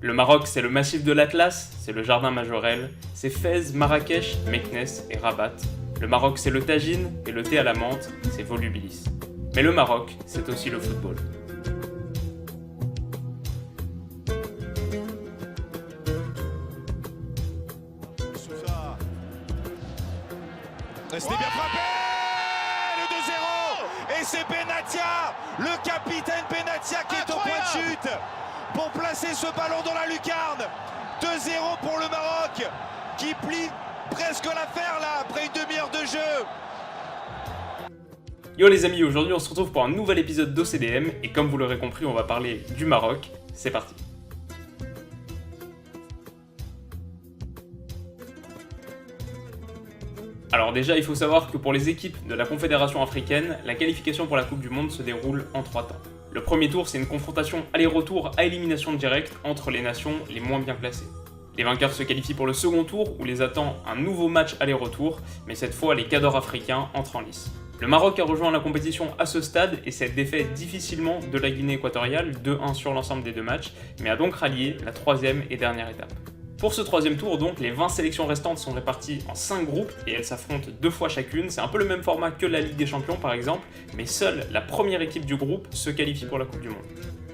Le Maroc, c'est le massif de l'Atlas, c'est le jardin Majorelle, c'est Fès, Marrakech, Meknès et Rabat. Le Maroc, c'est le tagine et le thé à la menthe, c'est Volubilis. Mais le Maroc, c'est aussi le football. C'était bien frappé. Le 2-0. Et c'est Benatia, le capitaine Benatia qui est au point de chute pour placer ce ballon dans la lucarne. 2-0 pour le Maroc qui plie presque l'affaire là après une demi-heure de jeu. Yo les amis, aujourd'hui on se retrouve pour un nouvel épisode d'OCDM et comme vous l'aurez compris, on va parler du Maroc. C'est parti. Alors déjà, il faut savoir que pour les équipes de la Confédération africaine, la qualification pour la Coupe du Monde se déroule en 3 temps. Le premier tour, c'est une confrontation aller-retour à élimination directe entre les nations les moins bien classées. Les vainqueurs se qualifient pour le second tour où les attend un nouveau match aller-retour, mais cette fois les cadors africains entrent en lice. Le Maroc a rejoint la compétition à ce stade et s'est défait difficilement de la Guinée équatoriale, 2-1 sur l'ensemble des deux matchs, mais a donc rallié la troisième et dernière étape. Pour ce troisième tour, donc, les 20 sélections restantes sont réparties en 5 groupes et elles s'affrontent 2 fois chacune. C'est un peu le même format que la Ligue des Champions par exemple, mais seule la première équipe du groupe se qualifie pour la Coupe du Monde.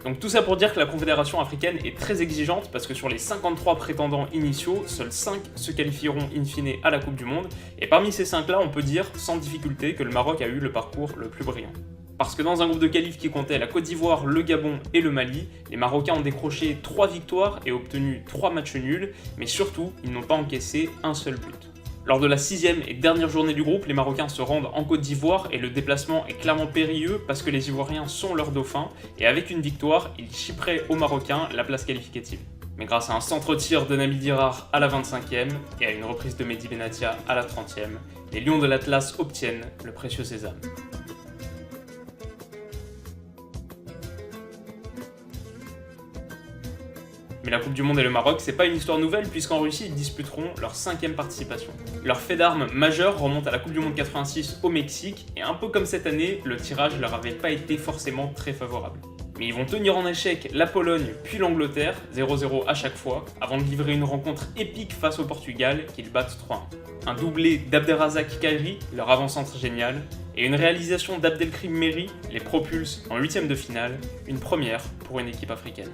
Donc tout ça pour dire que la Confédération africaine est très exigeante parce que sur les 53 prétendants initiaux, seuls 5 se qualifieront in fine à la Coupe du Monde, et parmi ces 5 là, on peut dire sans difficulté que le Maroc a eu le parcours le plus brillant. Parce que dans un groupe de qualif qui comptait la Côte d'Ivoire, le Gabon et le Mali, les Marocains ont décroché 3 victoires et obtenu 3 matchs nuls, mais surtout, ils n'ont pas encaissé un seul but. Lors de la 6e et dernière journée du groupe, les Marocains se rendent en Côte d'Ivoire et le déplacement est clairement périlleux parce que les Ivoiriens sont leurs dauphins et avec une victoire, ils chipperaient aux Marocains la place qualificative. Mais grâce à un centre-tir de Nabil Dirar à la 25e et à une reprise de Mehdi Benatia à la 30e, les Lions de l'Atlas obtiennent le précieux sésame. Mais la Coupe du Monde et le Maroc, c'est pas une histoire nouvelle puisqu'en Russie, ils disputeront leur 5e participation. Leur fait d'armes majeur remonte à la Coupe du Monde 86 au Mexique et un peu comme cette année, le tirage leur avait pas été forcément très favorable. Mais ils vont tenir en échec la Pologne puis l'Angleterre, 0-0 à chaque fois, avant de livrer une rencontre épique face au Portugal qu'ils battent 3-1. Un doublé d'Abderrazak Kairi, leur avant-centre génial, et une réalisation d'Abdelkrim Meri les propulse en 8e de finale, une première pour une équipe africaine.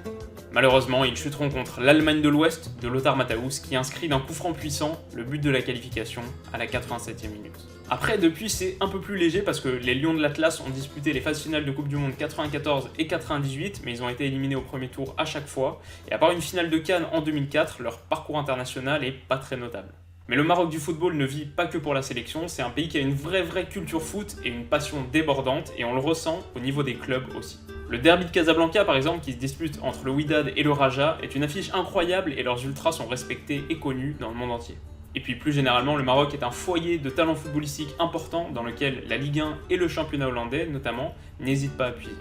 Malheureusement, ils chuteront contre l'Allemagne de l'Ouest de Lothar Matthäus qui inscrit d'un coup franc puissant le but de la qualification à la 87e minute. Après, depuis, c'est un peu plus léger parce que les Lions de l'Atlas ont disputé les phases finales de Coupe du Monde 94 et 98, mais ils ont été éliminés au premier tour à chaque fois, et à part une finale de Cannes en 2004, leur parcours international est pas très notable. Mais le Maroc du football ne vit pas que pour la sélection, c'est un pays qui a une vraie culture foot et une passion débordante, et on le ressent au niveau des clubs aussi. Le derby de Casablanca par exemple, qui se dispute entre le Wydad et le Raja, est une affiche incroyable et leurs ultras sont respectés et connus dans le monde entier. Et puis plus généralement, le Maroc est un foyer de talents footballistiques importants dans lequel la Ligue 1 et le championnat hollandais notamment n'hésitent pas à puiser.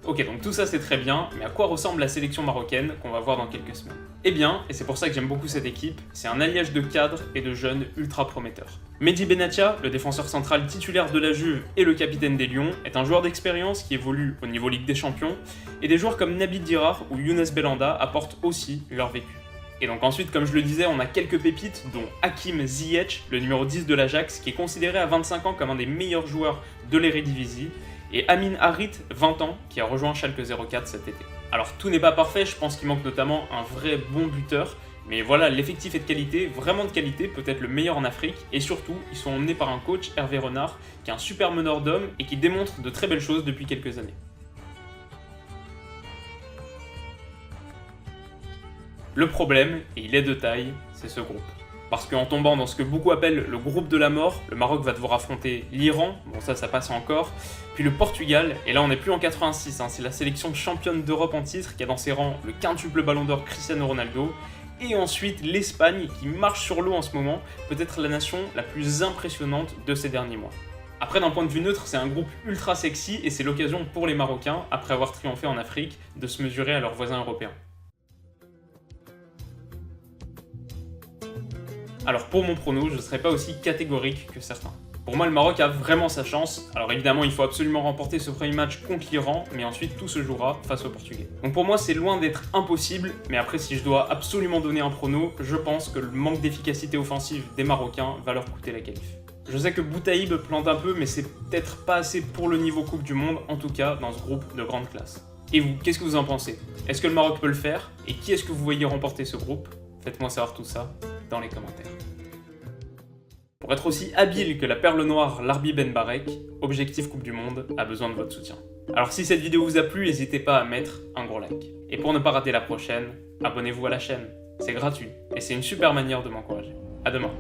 Ok, donc tout ça c'est très bien, mais à quoi ressemble la sélection marocaine qu'on va voir dans quelques semaines? Eh bien, et c'est pour ça que j'aime beaucoup cette équipe, c'est un alliage de cadres et de jeunes ultra prometteurs. Mehdi Benatia, le défenseur central titulaire de la Juve et le capitaine des Lions, est un joueur d'expérience qui évolue au niveau Ligue des Champions, et des joueurs comme Nabil Dirar ou Younes Belhanda apportent aussi leur vécu. Et donc ensuite, comme je le disais, on a quelques pépites, dont Hakim Ziyech, le numéro 10 de l'Ajax, qui est considéré à 25 ans comme un des meilleurs joueurs de l'Eredivisie, et Amin Harit, 20 ans, qui a rejoint Schalke 04 cet été. Alors tout n'est pas parfait, je pense qu'il manque notamment un vrai bon buteur, mais voilà, l'effectif est de qualité, vraiment de qualité, peut-être le meilleur en Afrique, et surtout, ils sont emmenés par un coach, Hervé Renard, qui est un super meneur d'hommes et qui démontre de très belles choses depuis quelques années. Le problème, et il est de taille, c'est ce groupe. Parce qu'en tombant dans ce que beaucoup appellent le groupe de la mort, le Maroc va devoir affronter l'Iran, bon ça passe encore, puis le Portugal, et là on n'est plus en 86, c'est la sélection championne d'Europe en titre qui a dans ses rangs le quintuple ballon d'or Cristiano Ronaldo, et ensuite l'Espagne qui marche sur l'eau en ce moment, peut-être la nation la plus impressionnante de ces derniers mois. Après d'un point de vue neutre, c'est un groupe ultra sexy et c'est l'occasion pour les Marocains, après avoir triomphé en Afrique, de se mesurer à leurs voisins européens. Alors pour mon prono, je ne serai pas aussi catégorique que certains. Pour moi, le Maroc a vraiment sa chance. Alors évidemment, il faut absolument remporter ce premier match contre l'Iran, mais ensuite tout se jouera face aux Portugais. Donc pour moi, c'est loin d'être impossible, mais après, si je dois absolument donner un prono, je pense que le manque d'efficacité offensive des Marocains va leur coûter la qualif. Je sais que Boutaïb plante un peu, mais c'est peut-être pas assez pour le niveau Coupe du Monde, en tout cas dans ce groupe de grande classe. Et vous, qu'est-ce que vous en pensez? Est-ce que le Maroc peut le faire? Et qui est-ce que vous voyez remporter ce groupe? Faites-moi savoir tout ça dans les commentaires. Pour être aussi habile que la perle noire Larbi Ben Barek, Objectif Coupe du Monde a besoin de votre soutien. Alors si cette vidéo vous a plu, n'hésitez pas à mettre un gros like. Et pour ne pas rater la prochaine, abonnez-vous à la chaîne. C'est gratuit et c'est une super manière de m'encourager. À demain.